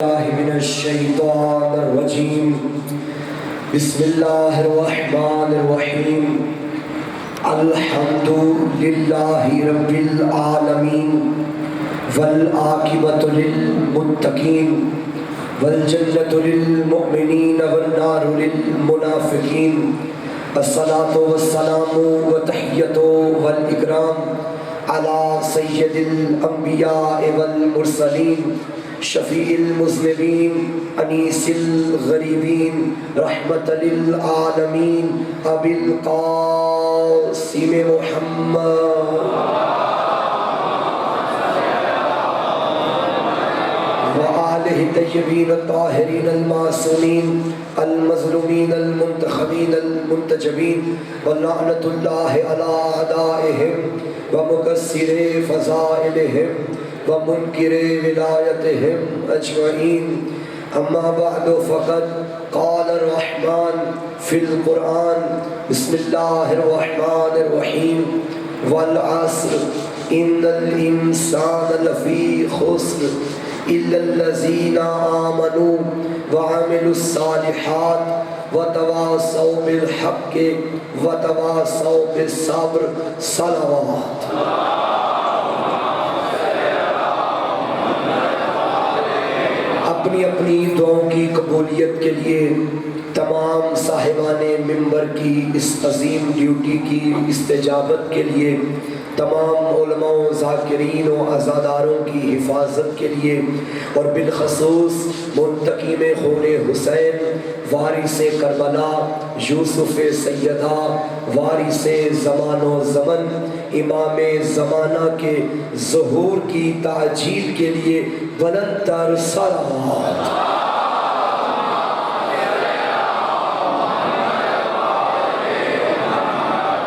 الله من الشيطان الرجيم بسم الله الرحمن الرحيم الحمد لله رب العالمين والعاقبة للمتقين والجنة للمؤمنين والنار للمنافقين الصلاة والسلام وتحية والإكرام على سيد الأنبياء والمرسلين شفیع المذنبین انیس الغریبین رحمت للعالمین ابی القاسم محمد وآلہ طیبین الطاہرین المعصومین المظلومین المنتخبین المنتجبین ولعنت اللہ علی اعدائہم ومکسر فضائلہم ومنکر ولایتہم اجمعین اما بعد فقد قال الرحمن فی القرآن بسم اللہ الرحمن الرحیم والعصر ان الانسان لفی خسر الا الذین آمنوا وعملوا الصالحات وتواصوا بالحق وتواصوا بالصبر صلوات اپنی اپنی دعاؤں کی قبولیت کے لیے تمام صاحبان منبر کی اس عظیم ڈیوٹی کی استجابت کے لیے تمام علماء و ذاکرین و عزاداروں کی حفاظت کے لیے اور بالخصوص منتقم خون حسین وارث کربلا یوسف سیدہ وارث زمان و زمن امام زمانہ کے ظہور کی تعجیل کے لیے بلند تر صلوات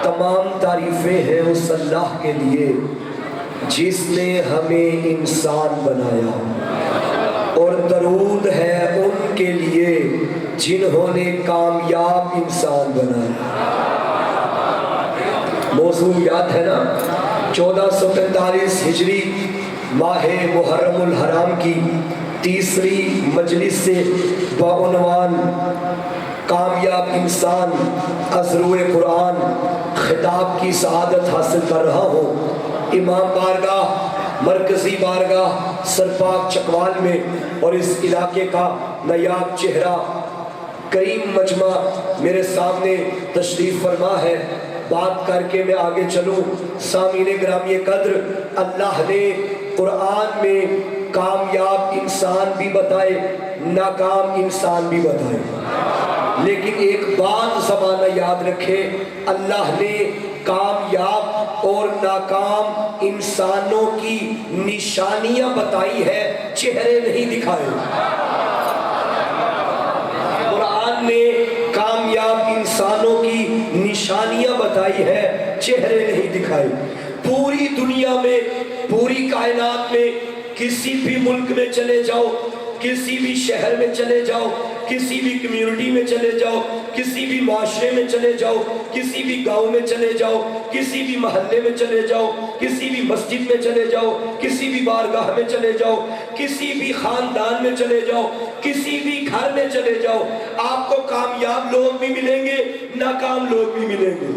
تمام تعریفیں ہیں اس اللہ کے لیے جس نے ہمیں انسان بنایا اور درود ہے ان کے لیے جنہوں نے کامیاب انسان بنایا موضوع یاد ہے نا 1445 ہجری ماہ محرم الحرام کی تیسری مجلس سے بعنوان کامیاب انسان از روئے قرآن خطاب کی سعادت حاصل کر رہا ہوں امام بارگاہ مرکزی بارگاہ سرپاک چکوال میں اور اس علاقے کا نایاب چہرہ کریم مجمع میرے سامنے تشریف فرما ہے بات کر کے میں آگے چلوں سامعین گرامی قدر اللہ نے قرآن میں کامیاب انسان بھی بتائے ناکام انسان بھی بتائے لیکن ایک بات زمانہ یاد رکھے اللہ نے کامیاب اور ناکام انسانوں کی نشانیاں بتائی ہے چہرے نہیں دکھائے قرآن نے کامیاب انسانوں کی نشانیاں بتائی ہے چہرے نہیں دکھائے پوری دنیا میں پوری کائنات میں کسی بھی ملک میں چلے جاؤ کسی بھی شہر میں چلے جاؤ کسی بھی کمیونٹی میں چلے جاؤ کسی بھی معاشرے میں چلے جاؤ کسی بھی گاؤں میں چلے جاؤ کسی بھی محلے میں چلے جاؤ کسی بھی مسجد میں چلے جاؤ کسی بھی بارگاہ میں چلے جاؤ کسی بھی خاندان میں چلے جاؤ کسی بھی گھر میں چلے جاؤ آپ کو کامیاب لوگ بھی ملیں گے ناکام لوگ بھی ملیں گے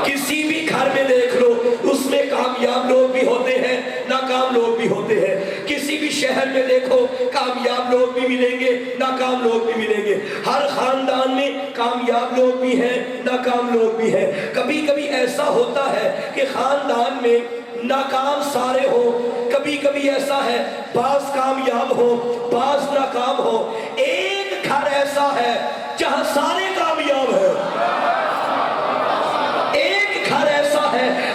کسی بھی گھر میں دیکھ لو اس میں کامیاب لوگ بھی ہوتے ہیں ناکام لوگ بھی ہوتے ہیں کسی بھی شہر میں دیکھو کامیاب لوگ بھی ملیں گے ناکام لوگ بھی ملیں گے ہر خاندان میں کامیاب لوگ بھی ہیں ناکام لوگ بھی ہیں کبھی کبھی ایسا ہوتا ہے کہ خاندان میں ناکام سارے ہوں کبھی کبھی ایسا ہے بعض کامیاب ہو بعض ناکام ہو ایک گھر ایسا ہے جہاں سارے کامیاب ہیں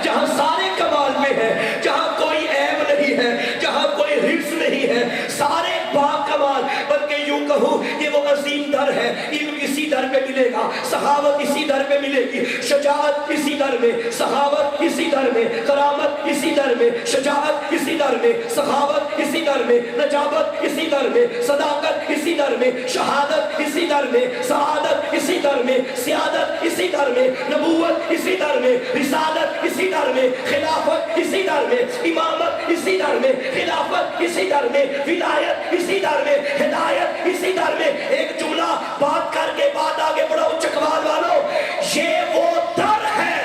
جہاں سارے کمال میں ہے جہاں کوئی عیب نہیں ہے جہاں کوئی حرص نہیں ہے سارے با کمال بلکہ یوں کہوں کہ وہ عظیم در ہے علم اسی در پہ ملے گا سخاوت اسی در پہ ملے گی شجاعت اسی در میں سخاوت اسی در میں کرامت اسی در میں شجاعت اسی در میں سخاوت اسی در میں نجابت اسی در میں صداقت اسی در میں شہادت اسی در میں سعادت اسی در میں سیادت اسی در میں نبوت اسی در میں، رسالت اسی در میں، خلافت اسی در میں، امامت اسی در میں، خلافت اسی در میں، ولایت اسی در میں، ہدایت اسی در میں۔ ایک جملہ بات کر کے بات آگے بڑھاؤ چکوال والو، یہ وہ در ہے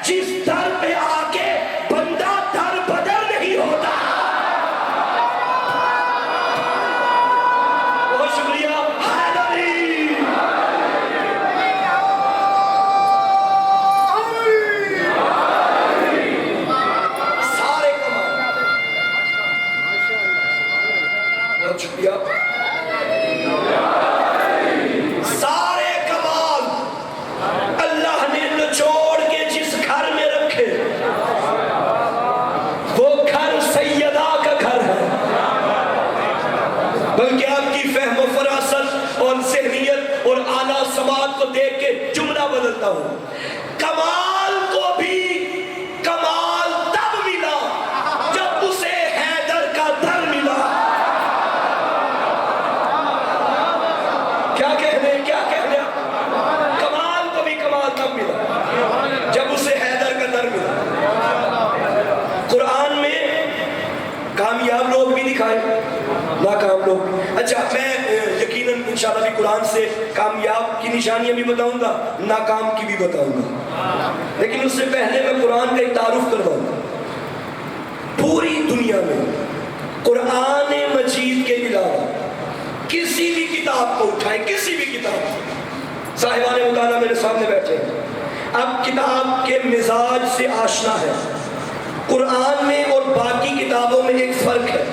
جس در پہ آ کے بندہ در بدر نہیں ہوتا۔ بہت شکریہ، حیدری۔ سارے کمال، بہت شکریہ، سارے کمال اللہ نے نچوڑ کے جس گھر میں رکھے وہ گھر سیدہ کا گھر ہے۔ بلکہ آپ کی فہم و فراست اور ذہنیت اور اعلیٰ سماعت کو دیکھ کے جملہ بدلتا ہوں، کمال کو بھی کمال تب ملا جب اسے حیدر کا در ملا۔ کیا کہنے کمال کو بھی کمال تب ملا جب اسے حیدر کا در ملا۔ قرآن میں کامیاب لوگ بھی دکھائے، ناکام لوگ بھی۔ اچھا، میں یقیناً انشاءاللہ بھی قرآن سے کامیاب کی نشانیاں بھی بتاؤں گا، ناکام کی بھی بتاؤں گا، لیکن اس سے پہلے میں قرآن کا ایک تعارف کرواؤں گا۔ پوری دنیا میں قرآن مجید کے علاوہ کسی بھی کتاب کو اٹھائیں، کسی بھی کتاب، صاحبان مطالعہ میرے سامنے بیٹھے ہیں، اب کتاب کے مزاج سے آشنا ہے۔ قرآن میں اور باقی کتابوں میں ایک فرق ہے۔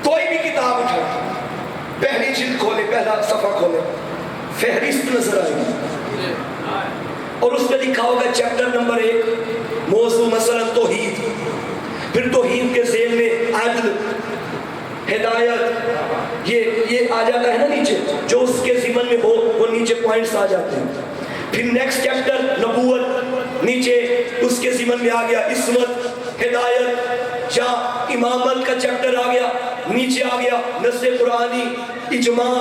کوئی بھی کتاب اٹھائیں، پہلی جلد کھولے، پہلا صفحہ کھولے، فہرست نظر آئے گی اور اس پہ لکھا ہوگا چیپٹر نمبر 1، موضوع مثلا توحید، پھر توحید کے ذیل میں عدل، ہدایت، یہ آ جاتا ہے نا نیچے، جو اس کے ضمن میں ہو وہ نیچے پوائنٹس آ جاتے ہیں۔ پھر نیکسٹ چیپٹر نبوت، نیچے اس کے ضمن میں آ گیا عصمت، ہدایت یا امامت کا چیپٹر آ گیا، نیچے آ گیا نص قرآنی، اجماع۔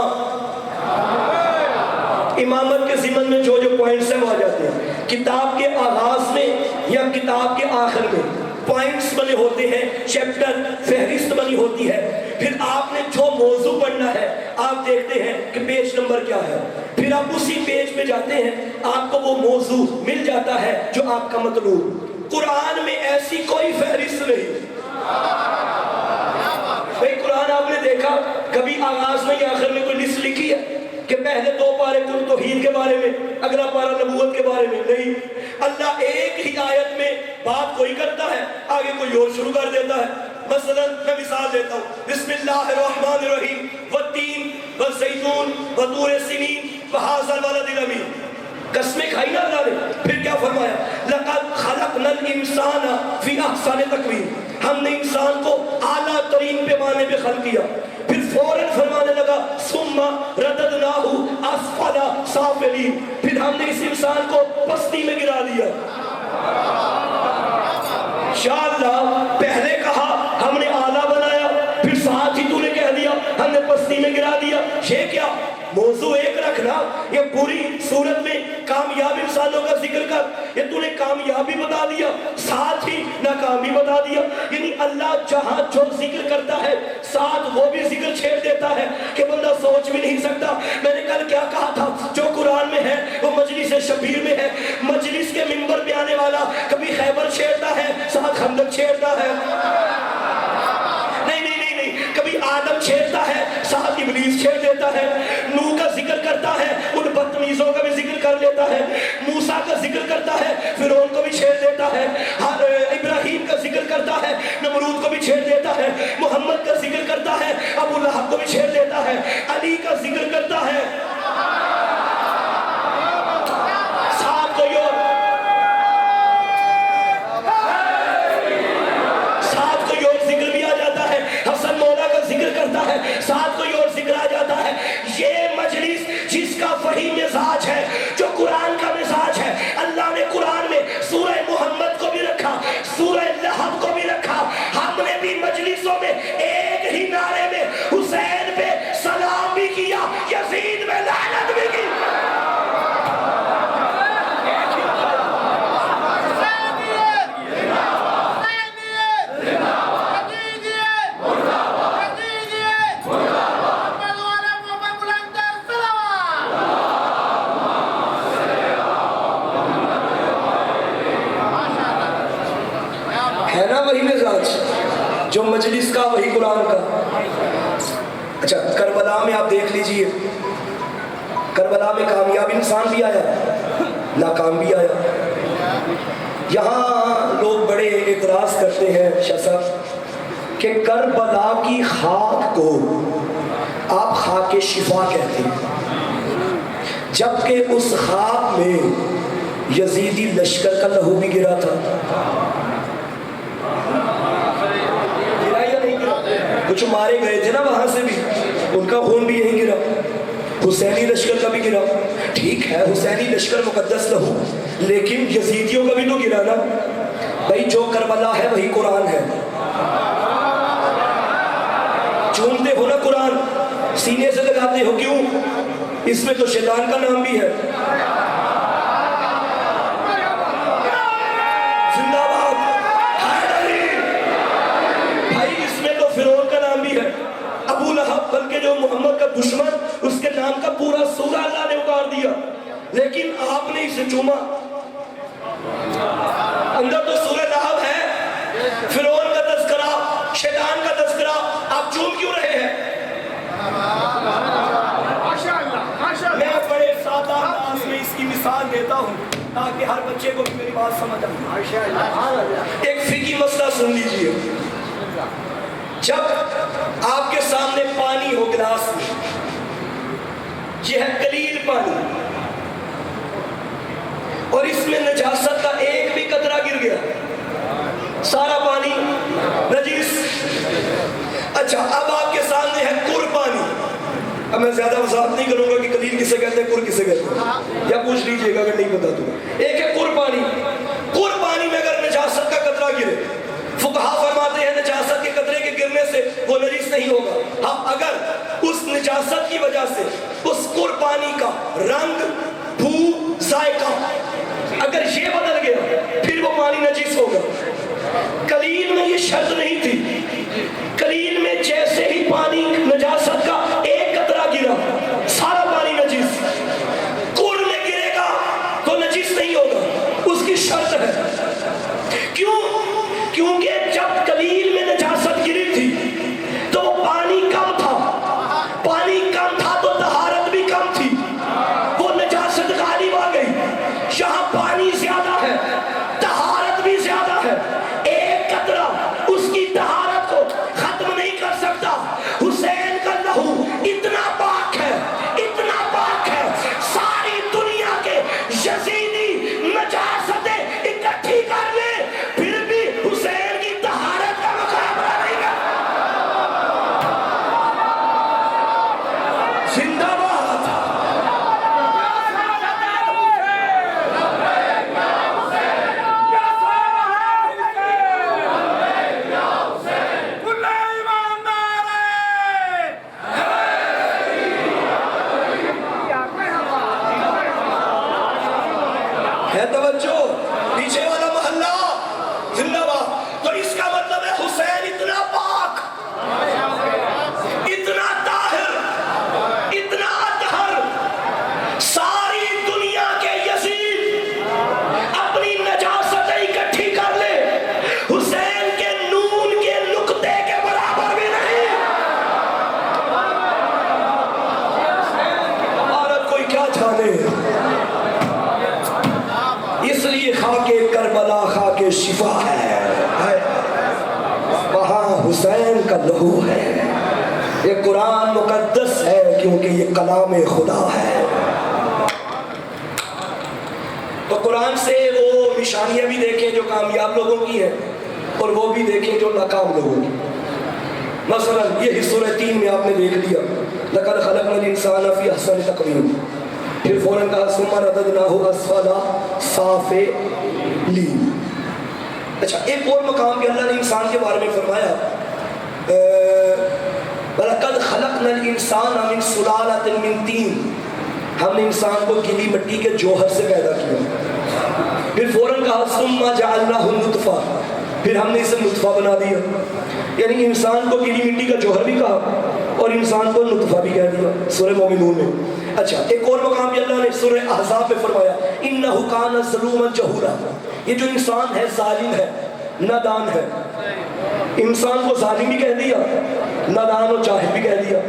امامت کے ضمن میں جو پوائنٹس ہیں وہ آ جاتے ہیں۔ کتاب کے آغاز میں یا کتاب کے آخر میں پوائنٹس بنے ہوتے ہیں، چیپٹر فہرست بنی ہوتی ہے۔ پھر آپ نے جو موضوع پڑھنا ہے آپ دیکھتے ہیں کہ پیج نمبر کیا ہے، پھر آپ اسی پیج پہ جاتے ہیں، آپ کو وہ موضوع مل جاتا ہے جو آپ کا مطلوب۔ قرآن میں ایسی کوئی فہرست نہیں۔ بھئی قرآن آپ نے دیکھا کبھی آغاز میں یا آخر میں کوئی لسٹ لکھی ہے کہ پہلے 2 پارے کل توحید کے بارے میں، اگلا پارا نبوت کے بارے میں؟ نہیں، اللہ ایک ہی آیت میں بات کوئی کرتا ہے، آگے کوئی اور شروع کر دیتا ہے۔ مثلا میں مثال دیتا ہوں، بسم اللہ الرحمن الرحیم، والتین والزیتون وطور سنین وہذا البلد الامین۔ قسمیں کھائی نا اللہ نے، پھر کیا فرمایا؟ لقد خلقنا الانسان فی احسن تقویم، ہم نے انسان کو اعلیٰ ترین پیمانے پہ خلق کیا۔ پھر فوراً فرمانے لگا ثم رددناہ اسفل سافلین، پھر ہم نے اس انسان کو پستی میں گرا دیا۔ یا اللہ، پہلے کہا ہم نے اعلیٰ بنایا، پھر ساتھ ہی تو نے کہہ دیا ہم نے پستی میں گرا دیا۔ یہ کیا موضوع ایک رکھنا، یہ پوری صورت میں کامیاب انسانوں کا ذکر کر، یہ تو نے کامیابی بتا دیا ساتھ ہی ناکامی بتا دیا۔ یعنی اللہ جہاں جو ذکر کرتا ہے ساتھ وہ بھی ذکر چھیڑ دیتا ہے کہ بندہ سوچ بھی نہیں سکتا۔ میں نے کل کیا کہا تھا، جو قرآن میں ہے وہ مجلس شبیر میں ہے۔ مجلس کے منبر پہ آنے والا کبھی خیبر چھیڑتا ہے ساتھ خندق چھیڑتا ہے، کبھی آدم چھیڑتا ہے ساتھ ابلیس چھیڑ دیتا ہے، نوح کا ذکر کرتا ہے ان بدتمیزوں کا بھی ذکر کر لیتا ہے، موسیٰ کا ذکر کرتا ہے فرعون کو بھی چھیڑ دیتا ہے، ابراہیم کا ذکر کرتا ہے نمرود کو بھی چھیڑ دیتا ہے، محمد کا ذکر کرتا ہے ابو لہب کو بھی چھیڑ دیتا ہے، علی کا ذکر کرتا ہے ساتھ کوئی اور ذکر بھی آ جاتا ہے، حسن مولا کا ذکر کرتا ہے ساتھ کوئی اور ذکر آ جاتا ہے۔ یہ مجلس جس کا وہی مزاج ہے جو قرآن کا مزاج ہے، اللہ نے قرآن میں سورہ محمد کو بھی رکھا، سورہ لہب کو بھی رکھا۔ ہم نے بھی مجلسوں میں ایک ہی نعرے میں حسین پہ سلام بھی کیا، یزید پہ لعنت بھی کی۔ جو مجلس کا وہی قرآن کا. اچھا کربلا میں آپ دیکھ لیجئے، کربلا میں کامیاب انسان بھی آیا، ناکام بھی آیا. یہاں لوگ بڑے اعتراض کرتے ہیں شاہ صاحب کہ کربلا کی خاک کو آپ خاک شفا کہتے ہیں، جبکہ اس خاک میں یزیدی لشکر کا لہو بھی گرا تھا. گرا یا نہیں گرا؟ کچھ مارے گئے تھے نا وہاں سے بھی، ان کا خون بھی یہیں گرا. حسینی لشکر کا بھی گرا. ٹھیک ہے حسینی لشکر مقدس لہو، لیکن یزیدیوں کا بھی تو گرا نا بھائی. جو کربلا ہے وہی قرآن ہے. چومتے ہو نا قرآن، سینے سے لگاتے ہو کیوں؟ اس میں تو شیطان کا نام بھی ہے. زندہ باد حیدری. بھائی اس میں تو فرعون کا نام بھی ہے، ابو لہب، بلکہ جو محمد کا دشمن، اس کے نام کا پورا سورہ اللہ نے اتار دیا، لیکن آپ نے اسے چوما. اندر تو سورہ لہب ہے، فرعون کا تذکرہ، شیطان کا تذکرہ، آپ چوم کیوں رہے ہیں؟ میں بڑے سادہ انداز میں اس کی مثال دیتا ہوں تاکہ ہر بچے کو بھی میری بات سمجھ آئے. ایک فقہی مسئلہ سن لیجئے. جب آپ کے سامنے پانی ہو گلاس میں، یہ ہے قلیل پانی، اور اس میں نجاست کا ایک بھی قطرہ گر گیا، سارا پانی نجیس. اچھا اب آپ کے سامنے ہے کُر پانی. اب میں زیادہ وضاحت نہیں کروں گا کہ قلیل کسے کہتے ہیں، کُر کسے کہتے ہیں، یا پوچھ لیجئے گا اگر نہیں پتا تو. ایک ہے کُر پانی. کُر پانی میں اگر نجاست کا قطرہ گرے، فقہا فرماتے ہیں نجاست کے قطرے کے گرنے سے وہ نجیس نہیں ہوگا. اب اگر اس نجاست کی وجہ سے اس کُر پانی کا رنگ، بو، ذائقہ اگر یہ بدل گیا پھر وہ پانی نجیس ہوگا. قلیل میں یہ شرط نہیں تھی. قلیل میں جیسے ہی پانی نجاست کا ایک قطرہ گرا سارا پانی نجیس. کُر میں گرے گا تو نجیس نہیں ہوگا، اس کی شرط ہے. کیوں؟ کیونکہ جب قلیل میں نجاست گری تھی تو پانی کم تھا. پانی کم تھا تو طہارت بھی کم تھی، وہ نجاست غالب آ گئی. یہاں پانی زیادہ ہے، طہارت بھی زیادہ ہے. ایک قطرہ اس کی طہارت کو ختم نہیں کر سکتا. حسین کا لہو اتنا پاک ہے، اتنا پاک ہے، ساری دنیا کے یزیدی نجاستیں اکٹھی کر لے پھر بھی حسین کی طہارت کا مقابلہ نہیں کر. زندہ باد. ہے توجہ؟ پیچھے والا محلہ زندہ باد. تو اس کا مطلب ہے حسین اتنا پاک، اتنا طاہر، اتنا اطہر، ساری دنیا کے یزید اپنی نجاستیں اکٹھی کر لے حسین کے نون کے نقطے کے برابر بھی نہیں. عورت کوئی کیا جانے. اس لیے خاک کربلا خاک شفا ہے، وہاں حسین کا لہو ہے. یہ قرآن مقدس ہے کیونکہ یہ کلام خدا ہے. تو قرآن سے وہ نشانیاں بھی دیکھیں جو کامیاب لوگوں کی ہیں اور وہ بھی دیکھیں جو ناکام لوگوں کی. مثلا یہ سورہ 3 میں آپ نے دیکھ لیا لَقَدْ خَلَقْنَا الْإِنسَانَ فِي أَحْسَنِ تَقْوِيمٍ، پھر فوراً کہا ثُمَّ رَدَدْنَاهُ أَسْفَلَ سَافِلِينَ. اچھا ایک اور مقام پہ اللہ نے انسان کے بارے میں فرمایا وَلَقَدْ خَلَقْنَا الْإِنسَانَ مِنْ سُلَالَةٍ مِنْ طِينٍ، ہم نے انسان کو گیلی مٹی کے جوہر سے پیدا کیا. پھر فوراً کہا ثُمَّ جَعَلْنَاهُ نُطْفَةً، پھر ہم نے اسے نطفہ بنا دیا. یعنی انسان کو گیلی مٹی کا جوہر بھی کہا اور انسان کو نطفہ بھی کہہ دیا سورہ مومنون میں. اچھا ایک اور مقام بھی اللہ نے سورہ احزاب میں فرمایا إِنَّهُ كَانَ ظَلُومًا جَهُولًا، یہ جو انسان ہے ظالم ہے، نادان ہے. انسان کو ظالم بھی کہہ دیا، نادان و جاہل بھی کہہ دیا۔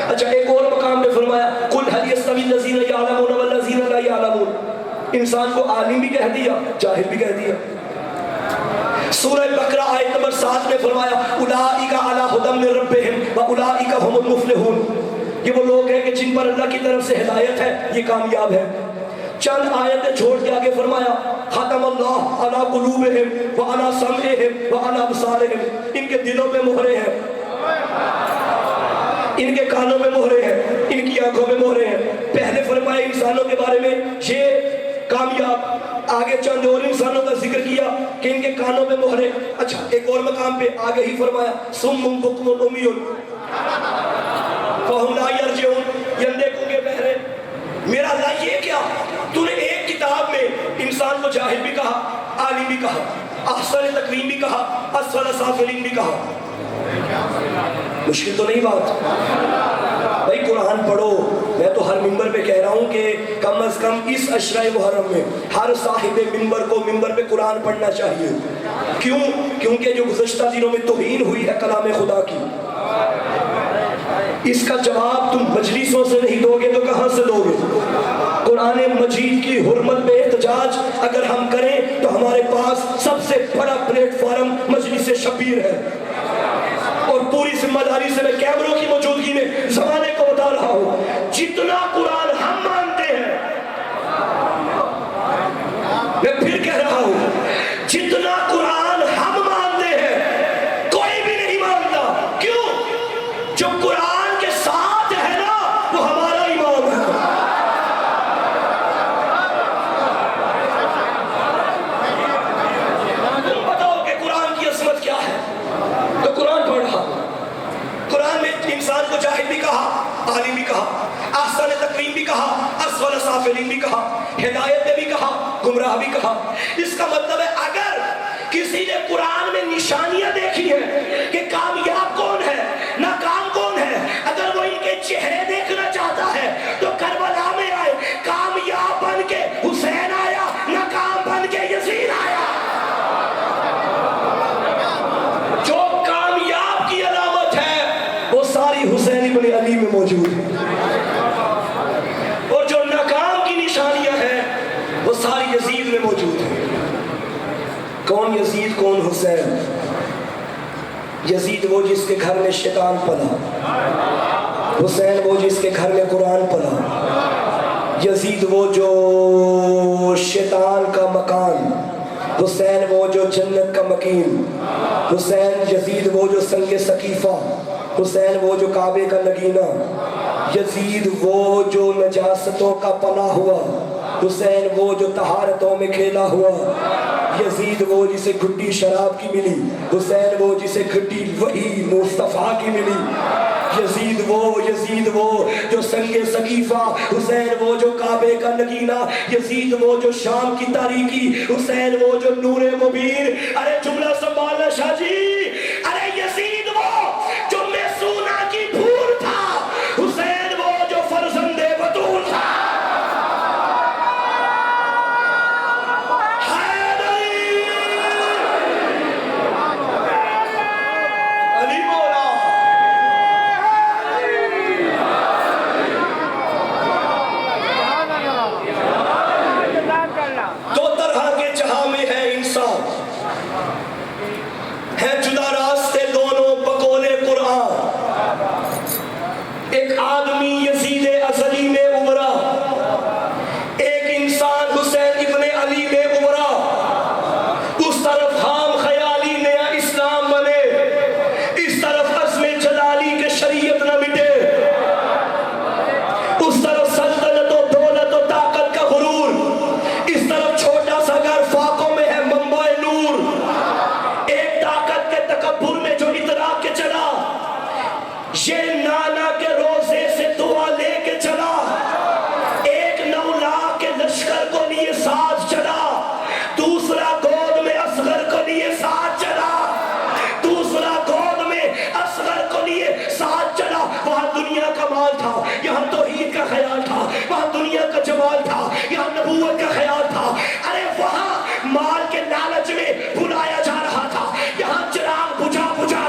اچھا ایک اور مقام پہ فرمایا قل هل يستوي الذين يعلمون والذين لا يعلمون، انسان کو عالم بھی کہہ دیا، جاہل بھی کہہ دیا۔ سورہ بقرہ آیت نمبر 7 میں فرمایا اولئک علی ھدی من ربہم واولئک ھم المفلحون، یہ وہ لوگ ہیں کہ جن پر اللہ کی طرف سے ہدایت ہے، یہ کامیاب ہے۔ چند آیتیں چھوڑ کے آگے فرمایا ختم اللہ علی قلوبہم وعلی سمعہم وعلی ابصارہم، ان کے دلوں میں مہرے ہیں، ان کے کانوں میں مہرے ہیں، ان کی آنکھوں میں مہرے ہیں۔ پہلے فرمایا انسانوں کے بارے میں یہ کامیاب، آگے چند اور انسانوں کا ذکر کیا کہ ان کے کانوں میں مہرے۔ اچھا ایک اور مقام پہ آگے ہی فرمایا صم بکم عمی فہم لا یرجعون، یہ اندھے گونگے بہرے۔ میرا اللہ یہ کیا، تو نے ایک کتاب میں انسان کو جاہل بھی کہا، عالم بھی کہا، احسن تقویم بھی کہا، اسفل سافلین بھی کہا۔ مشکل تو نہیں بات؟ بھائی قرآن پڑھو، میں تو ہر منبر پہ کہہ رہا ہوں کہ کم از کم اس عشرہ محرم میں ہر صاحب منبر کو منبر پہ قرآن پڑھنا چاہیے۔ کیوں؟ کیونکہ جو گزشتہ دنوں میں توہین ہوئی ہے کلام خدا کی، اس کا جواب تم مجلسوں سے نہیں دو گے تو کہاں سے دو گے؟ قرآن مجید کی حرمت پہ احتجاج اگر ہم کریں تو ہمارے پاس سب سے بڑا پلیٹ فارم مجلس شبیر ہے، اور پوری ذمہ داری سے میں کیمروں کی موجودگی میں زمانے کو بتا رہا ہوں، جتنا قرآن ہم مانتے ہیں، میں پھر کہہ رہا ہوں جتنا قرآن ہم مانتے ہیں کوئی بھی نہیں مانتا۔ کیوں؟ جو قرآن کے ساتھ ہے نا وہ ہمارا ایمان ہے۔ تم بتاؤ کہ قرآن کی عظمت کیا ہے، تو قرآن پڑھا، قرآن میں انسان کو جاہل بھی کہا، عالم بھی کہا، احسن تقویم بھی کہا، اسفل سافلین بھی کہا، ہدایت بھی کہا، گمراہ بھی کہا۔ اس کا مطلب ہے اگر کسی نے قرآن میں نشانیاں دیکھی ہیں کہ کامیاب کون ہے ناکام کون ہے، اگر وہ ان کے چہرے دیکھنا چاہتا ہے تو کربلا میں آئے، کامیاب بن کے حسین آیا، ناکام بن کے یزید آیا۔ جو کامیاب کی علامت ہے وہ ساری حسین ابن علی میں موجود ہے، اور جو ناکام کی نشانیاں ہیں وہ ساری یزید میں موجود ہیں۔ کون یزید کون حسین؟ یزید وہ جس کے گھر میں شیطان پلا، حسین وہ جس کے گھر میں قرآن پلا۔ یزید وہ جو شیطان کا مکان، حسین وہ جو جنت کا مکین۔ حسین یزید وہ جو سنگ سقیفہ، حسین وہ جو کعبے کا نگینہ۔ یزید وہ جو نجاستوں کا پناہ ہوا، حسین وہ جو طہارتوں میں کھیلا ہوا۔ یزید وہ جسے گھٹی شراب کی ملی، حسین وہ جسے گھٹی وحی مصطفیٰ کی ملی۔ یزید وہ جو سنگ سقیفہ، حسین وہ جو کعبے کا نگینہ۔ یزید وہ جو شام کی تاریکی، حسین وہ جو نور مبین۔ ارے جملہ سنبھالنا شاہ جی، ارے یزید وہ جو میسونہ کی پھول تھا، حسین وہ جو فرزند بطول تھا۔ یہاں توحید کا خیال تھا، وہاں دنیا کا جمال تھا، یہاں نبوت کا خیال تھا۔ ارے وہاں مال کے لالچ میں بلایا جا رہا تھا، یہاں چراغ بجھا بجھا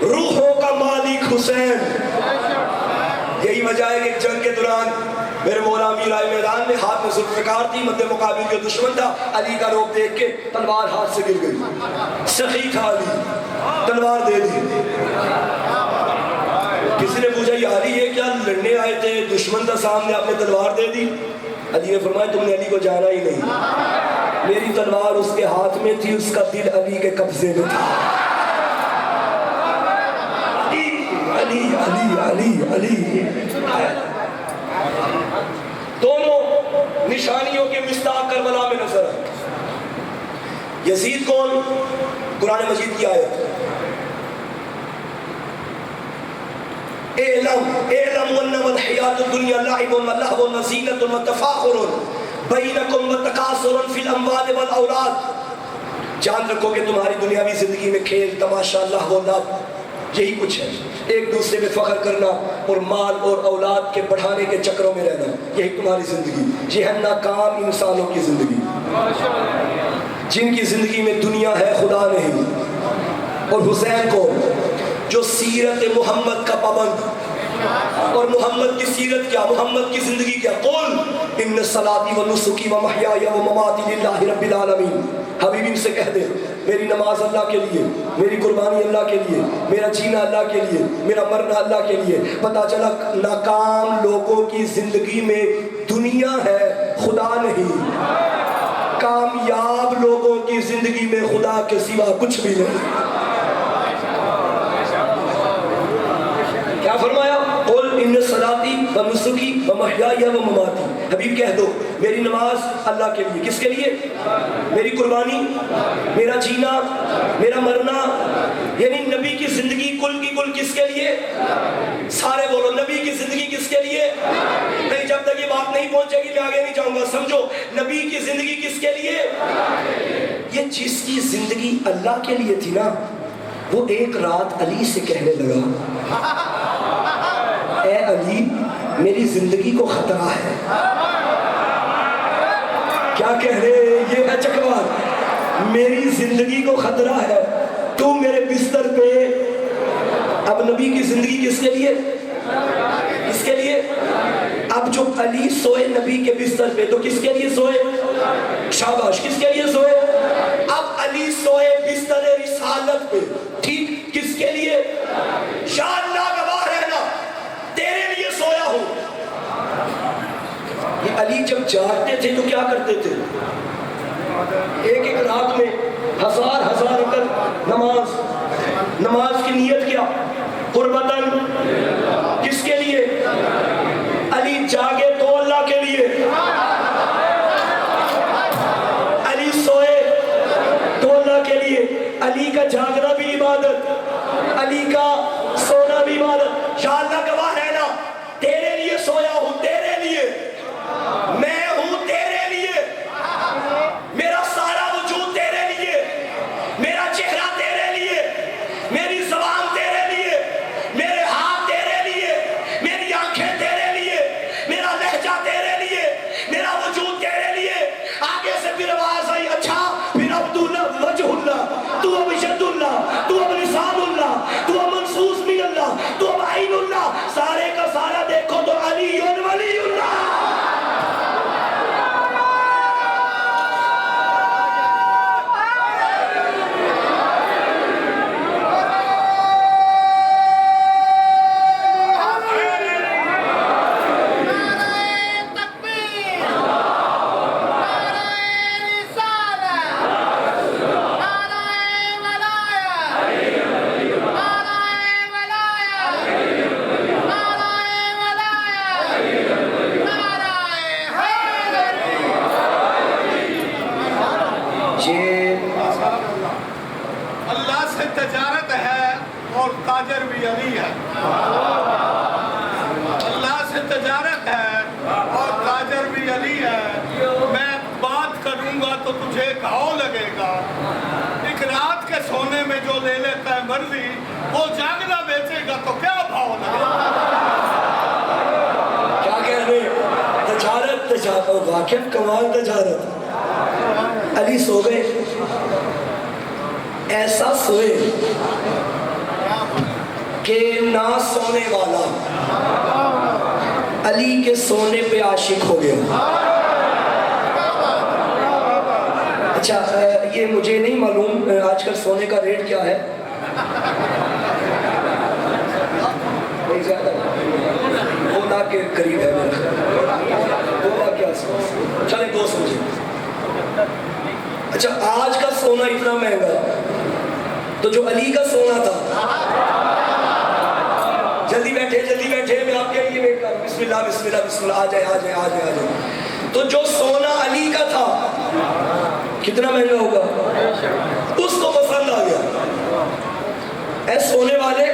روحوں کا مالک حسین. یہی وجہ ہے کہ جنگ کے دوران میرے مولا امیر آئے میدان میں، ہاتھ میں ذوالفقار تھی، مد مقابل جو دشمن تھا، علی کا روپ دیکھ کے تلوار ہاتھ سے گر گئی. سخی تھا علی، تلوار دے دی. کسی نے پوچھا یہ علی یہ کیا لڑنے آئے تھے، دشمن تھا سامنے، آپ نے تلوار دے دی؟ علی نے فرمایا تم نے علی کو جانا ہی نہیں، میری تلوار اس کے ہاتھ میں تھی، اس کا دل علی کے قبضے میں تھا. علی علی علی علی. دونوں نشانیوں کے مصداق کربلا میں نظر آئے. یزید کون؟ قرآن مجید کی آیت اعلم انما الحیات الدنیا لعب ولہو وزینۃ وتفاخر بینکم وتکاثر فی الاموال والاولاد. جان رکھو کہ تمہاری دنیاوی زندگی میں کھیل تماشا لہو و لعب یہی کچھ ہے، ایک دوسرے میں فخر کرنا اور مال اور اولاد کے بڑھانے کے چکروں میں رہنا، یہی تمہاری زندگی. یہ ہے ناکام انسانوں کی زندگی، جن کی زندگی میں دنیا ہے خدا نہیں. اور حسین کو جو سیرت محمد کا پابند، اور محمد کی سیرت کیا، محمد کی زندگی کیا؟ قل ان صلاتی و نسکی و محیای و مماتی للہ رب العالمین. حبیب ان سے کہہ دے میری نماز اللہ کے لیے، میری قربانی اللہ کے لیے، میرا جینا اللہ کے لیے، میرا مرنا اللہ کے لیے. پتہ چلا ناکام لوگوں کی زندگی میں دنیا ہے خدا نہیں، کامیاب لوگوں کی زندگی میں خدا کے سوا کچھ بھی نہیں. کیا فرمایا؟ قل ان صلاتی و نسکی و محیای و مماتی. حبیب کہہ دو میری نماز اللہ کے لیے، کس کے لیے؟ میری قربانی، میرا جینا، میرا مرنا. یعنی نبی کی زندگی کل کی کل کس کے لیے؟ سارے بولو نبی کی زندگی کس کے لیے؟ نہیں، جب تک یہ بات نہیں پہنچے گی میں آگے نہیں جاؤں گا. سمجھو نبی کی زندگی کس کے لیے؟ یہ جس کی زندگی اللہ کے لیے تھی نا، وہ ایک رات علی سے کہنے لگا اے علی میری زندگی کو خطرہ ہے. کیا کہہ رہے؟ یہ ہے چکوار، میری زندگی کو خطرہ ہے، تو میرے بستر پہ. اب نبی کی زندگی کس کے لیے؟ کس کے لیے؟ اب جو علی سوئے نبی کے بستر پہ تو کس کے لیے سوئے؟ شاباش، کس کے لیے سوئے؟ اب علی سوئے بستر رسالت پہ، ٹھیک، کس کے لیے؟ یا اللہ گواہ رہنا تیرے لیے سویا ہوں. یہ علی جب جاگتے تھے تو کیا کرتے تھے؟ ایک ایک رات میں ہزار ہزار رکعت نماز کی نیت کیا؟ قربتاً کس کے لیے؟ علی جاگے تو اللہ کے لیے، علی سوئے تو اللہ کے لیے. علی کا جاگنا بھی عبادت، علی کا سونا بھی عبادت. یا اللہ گواہ رہنا تیرے لیے سویا ہوں، تیرے لیے میں ہوں، تیرے لیے میرا سارا وجود، تیرے لیے میرا چہرہ، تیرے لیے میری زبان، تیرے لیے میرے ہاتھ، تیرے لیے میری آنکھیں، تیرے لیے میرا لہجہ، تیرے لیے میرا وجود، تیرے لیے. آگے سے پھر آواز آئی اچھا پھر عبداللہ وجہ اللہ، تو اب عشد اللہ، تو اب لسان اللہ، تو اب منصوص من اللہ، تو اب عین اللہ. سارے کا سارا دیکھو تو علی ولی اللہ. اللہ سے تجارت ہے اور تاجر بھی علی ہے. اللہ سے تجارت ہے اور تاجر بھی علی ہے. میں بات کروں گا تو تجھے گھاؤ لگے گا. ایک رات کے سونے میں جو لے لیتا ہے مرضی، وہ جاگنا بیچے گا تو کیا بھاؤ لگے گا؟ کیا کہہ رہے؟ تجارت واقعی کمال تجارت. علی سو گئے، ایسا سوئے کہ نہ سونے والا علی کے سونے پہ عاشق ہو گیا. اچھا یہ مجھے نہیں معلوم آج کل سونے کا ریٹ کیا ہے. نہیں زیادہ 2 لاکھ کے قریب ہے میرا خیال. 2 لاکھ کے آس پاس چلے 200 مجھے. اچھا آج کا سونا اتنا مہنگا تو جو علی کا سونا تھا. جلدی بیٹھے میں آپ کے لیے ویٹ کر رہا ہوں. بسم اللہ بسم اللہ بسم اللہ. آ جائے. تو جو سونا علی کا تھا کتنا مہنگا ہوگا. اس کو پسند آ گیا. اے سونے والے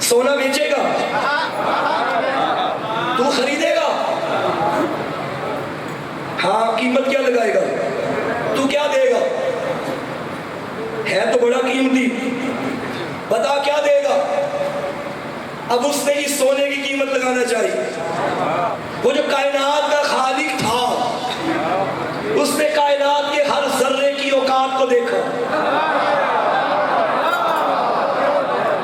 سونا بیچے گا تو خریدے گا. ہاں قیمت کیا لگائے گا تو کیا دے گا. ہے تو بڑا قیمتی بتا کیا دے گا. اب اس نے اس سونے کی قیمت لگانا چاہیے. وہ جو کائنات کا خالق تھا اس نے کائنات کے ہر ذرے کی اوقات کو دیکھا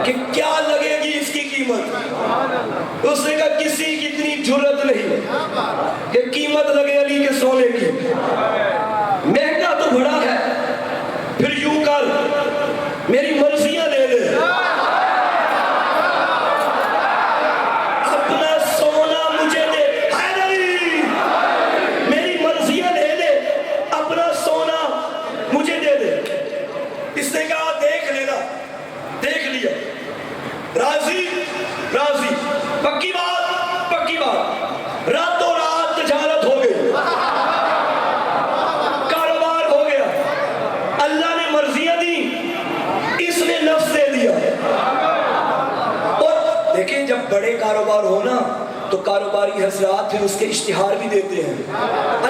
کہ کیا لگے گی اس کی قیمت. اس نے کہا کسی کی اتنی جرت نہیں کہ قیمت لگے علی کے سونے کی. مہنگا تو بڑا ہے پھر یوں کر میری مرضیاں لے لے. اپنا سونا مجھے دے. حیدری میری مرضیاں لے لے. اپنا سونا مجھے دے دے. اس نے کہا دیکھ لینا. دیکھ لیا. راضی پکی بات. راتوں رات تجارت ہو گئی. کاروبار ہو گیا. اللہ نے مرضیاں دی اس نے نفس دے دیا. اور دیکھیں جب بڑے کاروبار ہو نا تو کاروباری حضرات پھر اس کے اشتہار بھی دیتے ہیں.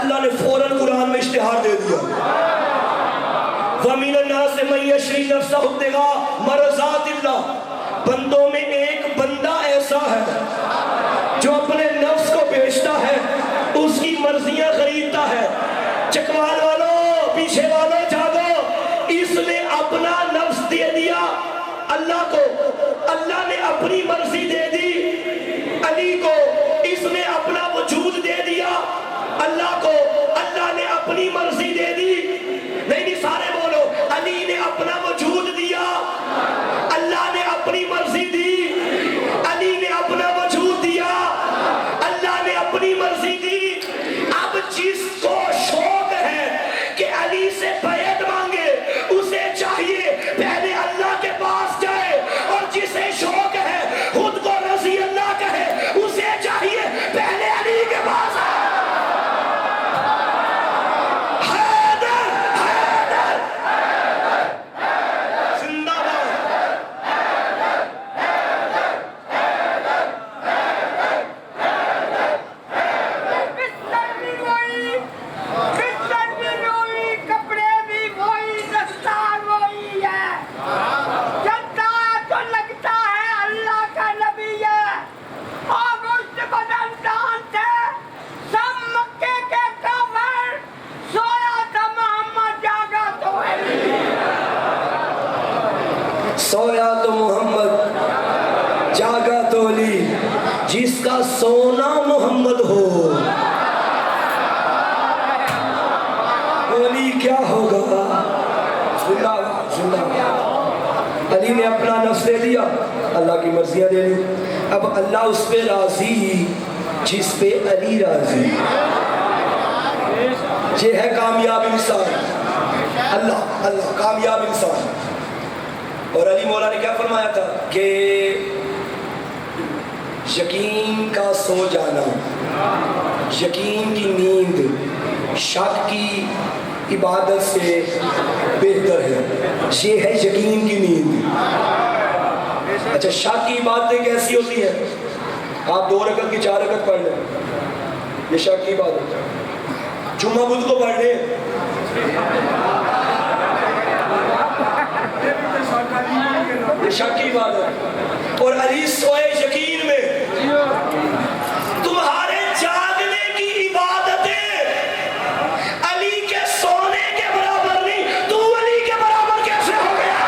اللہ نے فوراً قرآن میں اشتہار دے دیا. وَمِنَ النَّاسِ مَن يَشْرِي نَفْسَهُ ابْتِغَاءَ مَرْضَاتِ اللَّهِ. بندوں میں ایک بندہ ایسا ہے جو اپنے نفس کو بیچتا ہے اس کی مرضیاں خریدتا ہے. چکوال والوں پیچھے والوں جاگو. اس نے اپنا نفس دے دیا اللہ کو. اللہ نے اپنی مرضی دے دی علی کو. اس نے اپنا وجود دے دیا اللہ کو. اللہ نے اپنی مرضی دے دی. نہیں سارے بولو. علی نے اپنا وجود دیا اللہ نے اپنی مرضی دی. علی نے اپنا وجود دیا اللہ نے اپنی مرضی دی. اب جس کو شوق ہے کہ علی سے بیعت مانگے اسے چاہیے پہلے اللہ کے پاس جائے. اور جسے شوق ہے خود کو رضی اللہ کہے اسے چاہیے پہلے علی کے پاس آئے. سویا تو محمد جاگا تو علی. جس کا سونا محمد ہو علی کیا ہوگا. زندہ علی نے اپنا نفس دے دیا اللہ کی مرضیاں دے دی. اب اللہ اس پہ راضی جس پہ علی راضی. یہ ہے کامیاب انسان. اللہ کامیاب انسان. اور علی مولا نے کیا فرمایا تھا کہ یقین کا سو جانا, یقین کی نیند شک کی عبادت سے بہتر ہے. یہ ہے یقین کی نیند. اچھا شک کی عبادتیں کیسی ہوتی ہیں. آپ 2 رکعت کی 4 رکعت پڑھ لیں یہ شک کی عبادت. جمعہ بدھ کو پڑھ لیں یہ شک کی عبادت. اور علی سوئے یقین میں. تمہارے جاگنے کی عبادتیں علی کے سونے کے برابر نہیں. تو علی کے برابر کیسے ہو گیا.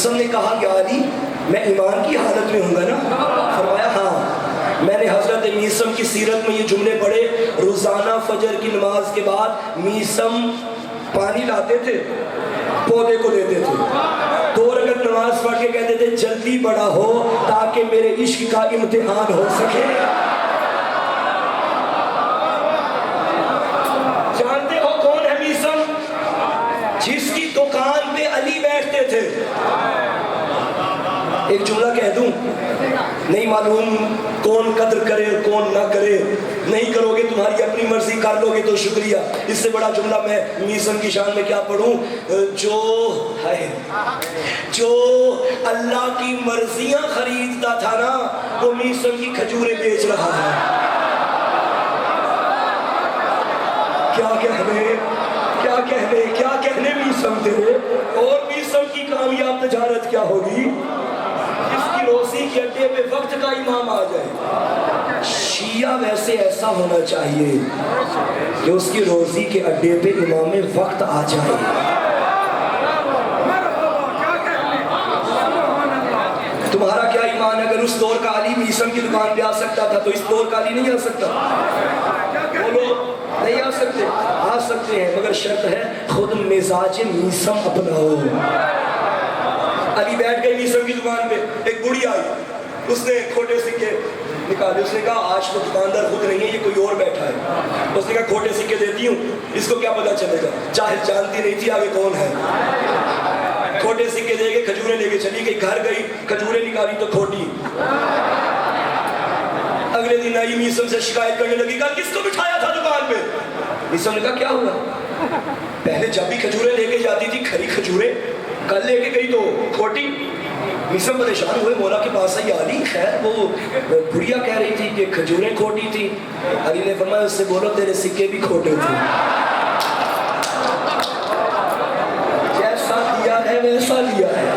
میثم نے کہا یا علی میں ایمان کی حالت میں ہوں گا نا؟ فرمایا ہاں۔ میں نے حضرت میثم کی سیرت میں یہ جملے پڑھے، روزانہ فجر کی نماز کے بعد میثم پانی لاتے تھے، پودے کو دیتے تھے، 2 رکعت نماز پڑھ کے کہتے تھے جلدی بڑا ہو تاکہ میرے عشق کا امتحان ہو سکے۔ جانتے ہو کون ہے میثم؟ جس کی دکان پہ علی بیٹھتے تھے۔ ایک جملہ کہہ دوں، نہیں معلوم کون قدر کرے اور کون نہ کرے، نہیں کرو گے تمہاری اپنی مرضی، کر لو گے تو شکریہ۔ اس سے بڑا جملہ میں میثم کی شان میں کیا پڑھوں، جو اللہ کی مرضیاں خریدتا تھا نا وہ میثم کی کھجوریں بیچ رہا ہے۔ کیا کہنے میثم تیرے، اور میثم کی کامیاب تجارت کیا ہوگی؟ اس کی روزی کے اڈے پہ وقت کا امام آ جائے۔ شیعہ ویسے ایسا ہونا چاہیے کہ اس کی روزی کے اڈے پہ امام وقت آ جائے۔ تمہارا کیا ایمان ہے؟ اگر اس دور کا علی میثم کی دکان پہ آ سکتا تھا تو اس دور کا علی نہیں آ سکتا؟ بولو نہیں آ سکتے؟ آ سکتے ہیں، مگر شرط ہے خود مزاج میثم اپناؤ۔ علی بیٹھ گئے میثم کی دکان پہ، ایک بوڑھی آئی، اس نے کھوٹے سکے نکالے، اس نے کہا آج تو دکاندار خود نہیں ہے، یہ کوئی اور بیٹھا ہے۔ اس نے کہا کھوٹے سکے دیتی ہوں، اس کو کیا پتا چلے گا، چاہے جانتی نہیں تھی آگے کون ہے۔ کھوٹے سکے دے کے کھجوریں لے کے چلی گئی، گھر گئی، کھجوریں نکالی تو کھوٹی۔ اگلے دن آئی میثم سے شکایت کرنے لگی، کہا کس کو بٹھایا تھا دکان پہ؟ میثم نے کہا کیا ہوا، پہلے جب بھی کھجوریں لے کے جاتی تھی کھری کھجوریں، کل لے کے گئی تو کھوٹی۔ میثم پریشان ہوئے، مولا کے پاس آئی، علی خیر وہ بڑھیا کہہ رہی تھی کہ کھجوریں کھوٹی تھی۔ علی نے فرمایا اس سے بولو تیرے سکے بھی کھوٹے تھے، جیسا دیا ہے ویسا لیا ہے۔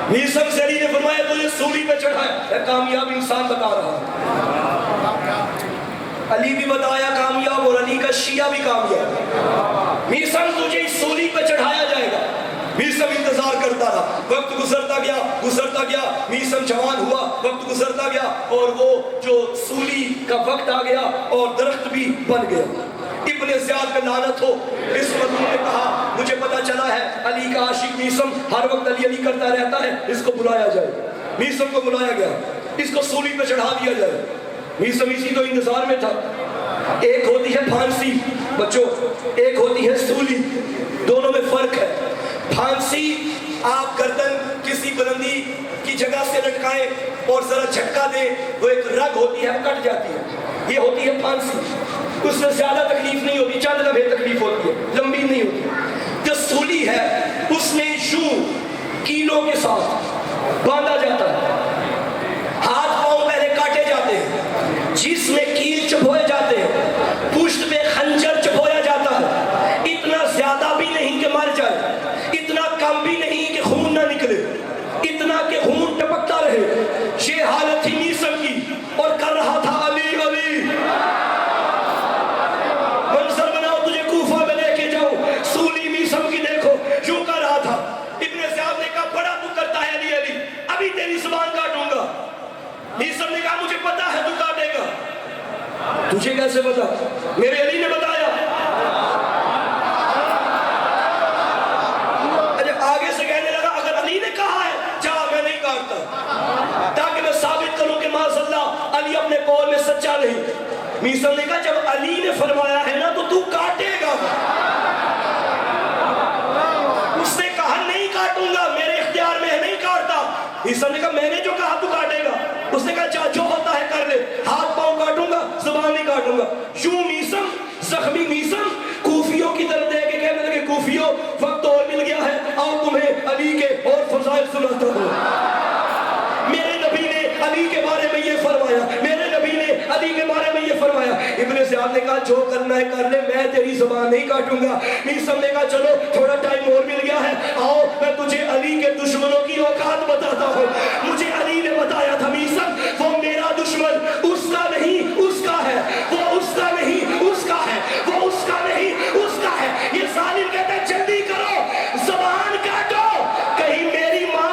میثم سے علی نے فرمایا تجھے سولی پہ چڑھایا، میں کامیاب انسان بتا رہا ہوں۔ علی بھی بتایا کامیاب، اور علی کا شیعہ بھی کامیاب۔ میثم تجھے اس سولی پہ چڑھایا جائے گا۔ میثم انتظار کرتا رہا، وقت گزرتا گیا، میثم جوان ہوا، وقت گزرتا گیا، اور وہ جو سولی کا وقت آ گیا اور درخت بھی بن گیا۔ ابن زیاد پہ لعنت ہو، اس مظلوم نے کہا مجھے پتا چلا ہے علی کا عاشق میثم ہر وقت علی علی کرتا رہتا ہے، اس کو بلایا جائے۔ میثم کو بلایا گیا، اس کو سولی پہ چڑھا دیا جائے۔ میثم اسی تو انتظار میں تھا۔ ایک ہوتی ہے پھانسی بچوں، ایک ہوتی ہے سولی، دونوں میں فرق ہے۔ پھانسی آپ گردن کسی بلندی کی جگہ سے لٹکائیں اور ذرا جھٹکا دیں، وہ ایک رگ ہوتی ہے کٹ جاتی ہے، یہ ہوتی ہے پھانسی۔ اس میں زیادہ تکلیف نہیں ہوتی، چند لمحے تکلیف ہوتی ہے، لمبی نہیں ہوتی۔ جو سولی ہے اس میں یوں کیلوں کے ساتھ باندھا جاتا ہے، ہاتھ پاؤں پہلے کاٹے جاتے ہیں، جس میں کیل چبھوئے جاتے ہیں، پشت پہ خنجر چبھویا جاتا ہے، اتنا زیادہ بھی نہیں کہ مر جائے، اتنا کم بھی نہیں کہ خون نہ نکلے، اتنا کہ خون ٹپکتا رہے۔ یہ حالت تھی میثم کی، اور کر رہا تھا علی علی۔ منظر بناؤ تجھے کوفہ میں لے کے جاؤں، سولی میثم کی دیکھو، یوں کر رہا تھا۔ ابن زیاد نے کہا بڑا تو کرتا ہے علی علی، ابھی تیری زبان کاٹوں گا۔ میثم نے کہا مجھے پتا ہے تو کاٹے گا۔ تجھے کیسے پتا؟ میرے علی نے بتایا۔ آگے سے کہنے لگا اگر علی نے کہا ہے جا، میں نہیں کاٹتا، تاکہ میں ثابت کروں کہ معاذ اللہ علی اپنے قول میں سچا نہیں۔ میثم نے کہا جب علی نے فرمایا ہے نا تو کاٹے گا۔ اس نے کہا نہیں کاٹوں گا، میرے اختیار میں ہے، نہیں کاٹتا۔ میثم نے کہا میں نے جو کہا تو کاٹے گا۔ اس نے کہا جو ہوتا ہے کر لے، ہاتھ پاؤں کاٹوں گا، زبان نہیں کاٹوں گا۔ یوں میثم، زخمی میثم کوفیوں کی طرف دے کے کہنے لگے کوفیوں وقت اور مل گیا ہے، آؤ تمہیں علی کے اور فضائل سناتا ہوں۔ میرے نبی نے علی کے بارے میں یہ فرمایا، میرے نبی نے علی کے بارے میں یہ فرمایا۔ ابن زیاد نے کہا جو کرنا ہے کر لے، میں تیری زبان نہیں کاٹوں گا۔ میثم نے کہا چلو تھوڑا ٹائم اور مل گیا ہے، آؤ میں تجھے علی کے دشمنوں کی اوقات بتاتا ہوں۔ مجھے علی نے بتایا تھا میثم وہ میرا دشمن اس کا نہیں اس کا ہے، وہ اس کا نہیں اس کا ہے، وہ اس کا نہیں اس کا ہے۔ یہ ظالم کہتا ہے جلدی کرو، زبان کاٹو، کہیں میری ماں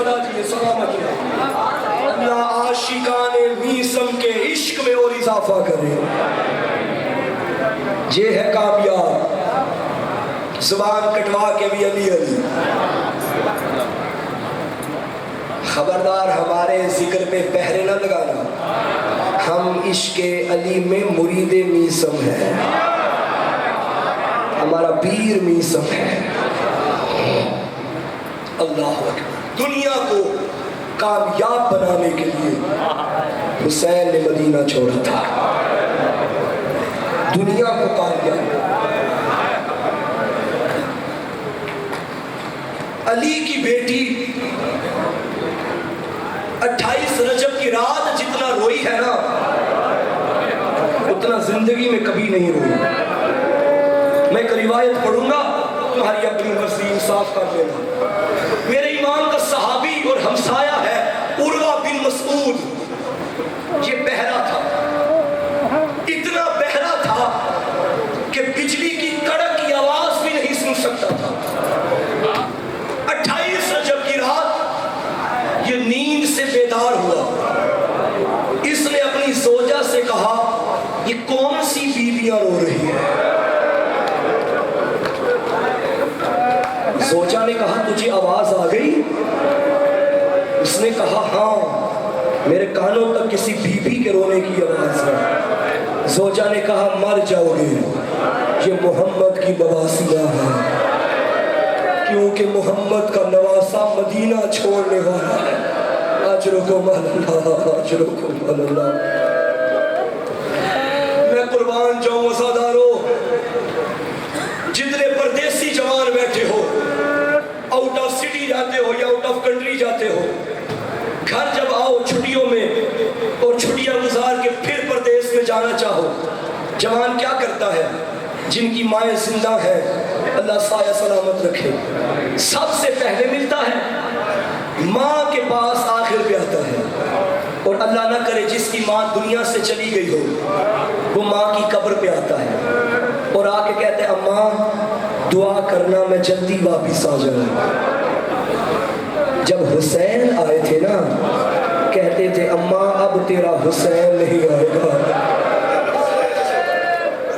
بتا دیے سلامت رہے. اللہ عاشقان میسم کے عشق میں اور اضافہ کرے. یہ ہے کامیاب. زبان کٹوا کے بھی علی علی. خبردار ہمارے ذکر پہ پہرے نہ لگانا. ہم عشق علی میں مرید میسم ہیں. ہمارا پیر میسم ہے. اللہ اکبر. دنیا کو کامیاب بنانے کے لیے حسین نے مدینہ چھوڑا تھا. دنیا کو کامیاب. علی کی بیٹی 28 رجب کی رات جتنا روئی ہے نا اتنا زندگی میں کبھی نہیں روئی. میں ایک روایت پڑھوں گا, تمہاری اپنی مرضی انصاف کر لینا. میرے امام کا صحابی اور ہمسایہ ہے عروہ بن مسعود. یہ بہرا تھا, اتنا بہرا تھا کہ بجلی کی کڑک کی آواز بھی نہیں سن سکتا تھا. 28 رجب کی رات یہ نیند سے بیدار ہوا. اس نے اپنی زوجہ سے کہا یہ کون سی بیویاں رو رہی ہیں؟ زوجہ نے کہا تجھے آواز آ گئی؟ اس نے کہا ہاں میرے کانوں تک کسی بیوی کے رونے کی آواز ہے. زوجہ نے کہا مر جاؤ گے, یہ محمد کی نواسیاں ہیں, کیونکہ محمد کا نواسا مدینہ چھوڑنے والا ہے. اجرکم اللہ, اجرکم اللہ. میں قربان جاؤں وفادارو, جتنے پردیسی جوان بیٹھے ہو, آؤٹ آف سٹی جاتے ہو یا آؤٹ آف کنٹری جاتے ہو, گھر جب آؤ چھٹیوں میں اور چھٹیاں گزار کے پھر پردیس میں جانا چاہو, جوان کیا کرتا ہے؟ جن کی مائیں زندہ ہیں اللہ سایہ سلامت رکھے, سب سے پہلے ملتا ہے ماں کے پاس, آخر پہ آتا ہے. اور اللہ نہ کرے جس کی ماں دنیا سے چلی گئی ہو وہ ماں کی قبر پہ آتا ہے اور آ کے کہتے ہیں اماں دعا کرنا میں جلدی واپس آ جاؤں. جب حسین آئے تھے نا کہتے تھے اماں اب تیرا حسین نہیں آئے گا.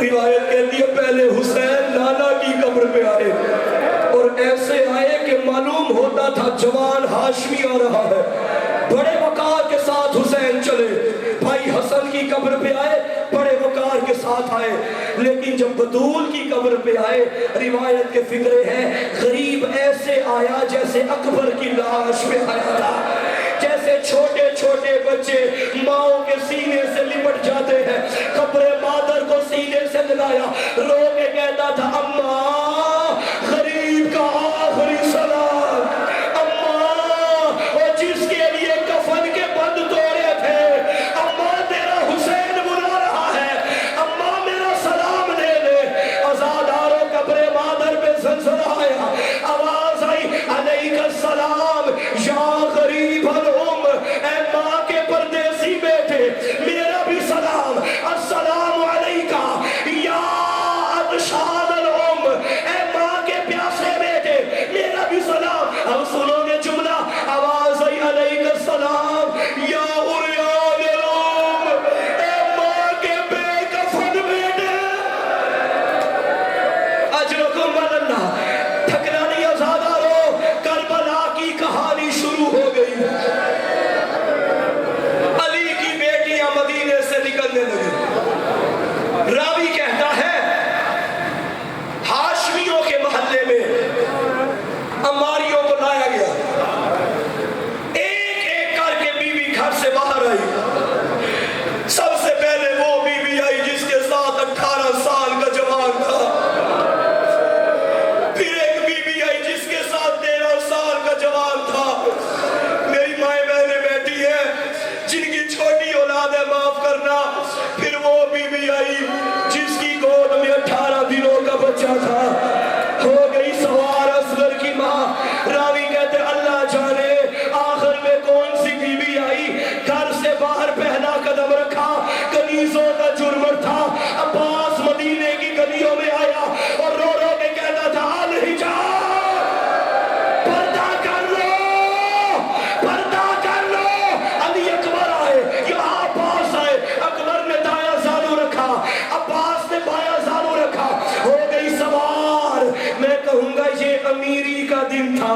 روایت کہتی ہے پہلے حسین نانا کی قبر پہ آئے اور ایسے آئے کہ معلوم ہوتا تھا جوان ہاشمی آ رہا ہے. بڑے وقار کے ساتھ حسین چلے, بھائی حسن کی قبر پہ آئے بڑے وقار کے ساتھ آئے. لیکن جب بطول کی قبر پہ آئے روایت کے فکرے ہیں غریب ایسے آیا جیسے اکبر کی لاش پہ آیا تھا. جیسے چھوٹے چھوٹے بچے ماؤں کے سینے سے لپٹ جاتے ہیں, قبر مادر کو سینے سے لگایا, رو کے کہتا تھا اماں غریب کا آخری سلام. اماں وہ جس کے لیے کفن کے بند توڑے تھے, اماں تیرا حسین بلا رہا ہے, اماں میرا سلام لے لے. ازاداروں قبر مادر پہ زلزلہ آیا, آواز آئی علیک السلام یا غریب الام. اے ماں کے پردیسی بیٹے میرا بھی سلام, السلام علیکہ یا ابشار الام. اے ماں کے پیاسے بیٹے میرا بھی تھا، عباس نے بایاں زانو رکھا، ہو گئی سوار۔ میں کہوں گا یہ امیری کا دن تھا،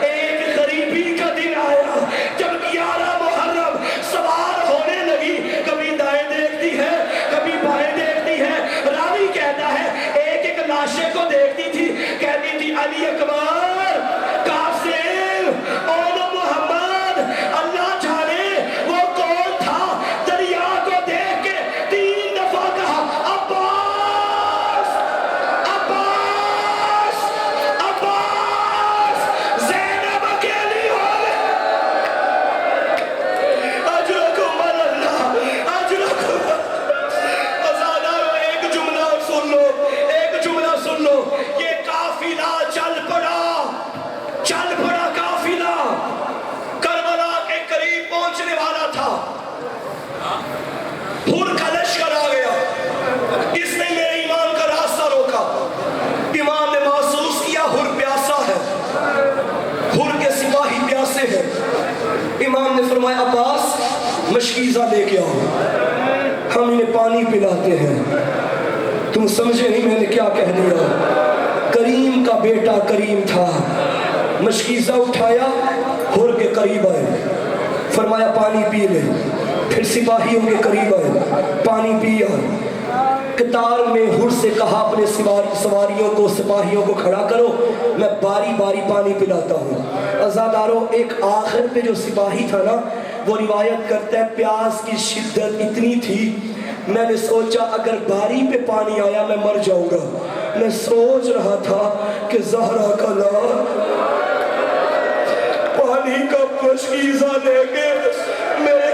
ایک غریبی کا دن آیا جب 11 محرم سوار ہونے لگی، کبھی دائیں دیکھتی ہے کبھی بائیں دیکھتی ہے۔ راوی کہتا ہے ایک ایک لاشے کو دیکھتی تھی، کہتی تھی علی اکبر، قاسم، اول محمد، اللہ جانے وہ کون تھا۔ دریا کو دیکھ کے 3 دفعہ کہا عباس عباس عباس، زینب اکیلی ہو گئی۔ اجرکم اللہ اجرکم۔ ازادارو ایک جملہ سن لو، ایک جملہ سن لو، یہ قافلہ چل پڑا قافلہ کربلا کے قریب پہنچنے والا تھا۔ حر کا لشکر آ گیا، اس نے میرے امام کا راستہ روکا۔ امام نے محسوس کیا حر پیاسا ہے، حر کے سپاہی پیاسے ہیں۔ امام نے فرمایا عباس مشکیزہ لے کے آؤ، ہم انہیں پانی پلاتے ہیں۔ تم سمجھے نہیں میں نے کیا کہہ دیا؟ کریم کا بیٹا کریم تھا۔ مشکیزہ اٹھایا، حر کے قریب آئے، فرمایا پانی پی لے۔ پھر سپاہیوں کے قریب آئے، پانی پیا۔ قطار میں حر سے کہا اپنے سواریوں کو سپاہیوں کو کھڑا کرو، میں باری باری پانی پلاتا ہوں۔ عزاداروں ایک آخر پہ جو سپاہی تھا نا، وہ روایت کرتا ہے پیاس کی شدت اتنی تھی، میں نے سوچا اگر باری پہ پانی آیا میں مر جاؤں گا۔ میں سوچ رہا تھا کہ زہرا کا لال پانی کا مشکیزہ لے کے میرے